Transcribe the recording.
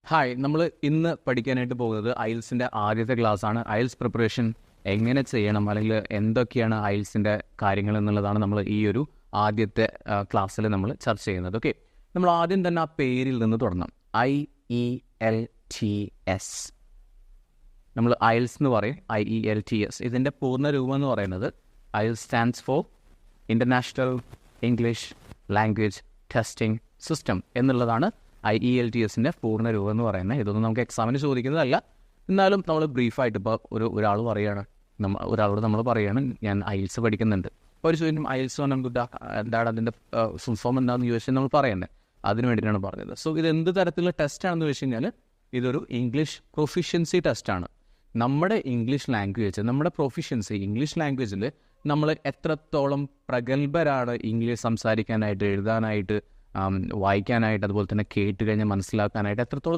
Hi, നമ്മൾ ഇന്ന് പഠിക്കാനായിട്ട് പോകുന്നത് ഐൽസിൻ്റെ ആദ്യത്തെ ക്ലാസ്സാണ്. ഐൽസ് പ്രിപ്പറേഷൻ എങ്ങനെ ചെയ്യണം, അല്ലെങ്കിൽ എന്തൊക്കെയാണ് ഐൽസിൻ്റെ കാര്യങ്ങൾ എന്നുള്ളതാണ് നമ്മൾ ഈ ഒരു ആദ്യത്തെ ക്ലാസ്സിൽ നമ്മൾ ചർച്ച ചെയ്യുന്നത്. ഓക്കെ, നമ്മൾ ആദ്യം തന്നെ ആ പേരിൽ നിന്ന് തുടങ്ങാം. IELTS. നമ്മൾ ഐൽസ് എന്ന് പറയും, IELTS. ഇതിൻ്റെ പൂർണ്ണ രൂപം എന്ന് പറയുന്നത് IELTS stands for international English language testing system എന്നുള്ളതാണ് IELTSൻ്റെ പൂർണ്ണ രൂപം എന്ന് പറയുന്നത്. ഇതൊന്നും നമുക്ക് എക്സാമിന് ചോദിക്കുന്നതല്ല, എന്നാലും നമ്മൾ ബ്രീഫായിട്ട് ഇപ്പോൾ ഒരാൾ പറയുകയാണ്, ഒരാളോട് നമ്മൾ പറയുകയാണ് ഞാൻ ഐൽസ് പഠിക്കുന്നുണ്ട്. അപ്പോൾ ഒരു ചോദിക്കും ഐൽസ് എന്താണ് അതിൻ്റെ ഫുൾ ഫോം എന്താണെന്ന് ചോദിച്ചാൽ നമ്മൾ പറയണ്ടേ, അതിന് വേണ്ടിയിട്ടാണ് പറഞ്ഞത്. സോ ഇത് എന്ത് തരത്തിലുള്ള ടെസ്റ്റാണെന്ന് വെച്ച് കഴിഞ്ഞാൽ ഇതൊരു ഇംഗ്ലീഷ് പ്രൊഫിഷ്യൻസി ടെസ്റ്റാണ്. നമ്മുടെ ഇംഗ്ലീഷ് ലാംഗ്വേജ്, നമ്മുടെ പ്രൊഫിഷ്യൻസി ഇംഗ്ലീഷ് ലാംഗ്വേജിൽ നമ്മൾ എത്രത്തോളം പ്രഗത്ഭരാണ് ഇംഗ്ലീഷ് സംസാരിക്കാനായിട്ട്, എഴുതാനായിട്ട്, വായിക്കാനായിട്ട്, അതുപോലെ തന്നെ കേട്ട് കഴിഞ്ഞാൽ മനസ്സിലാക്കാനായിട്ട് എത്രത്തോളം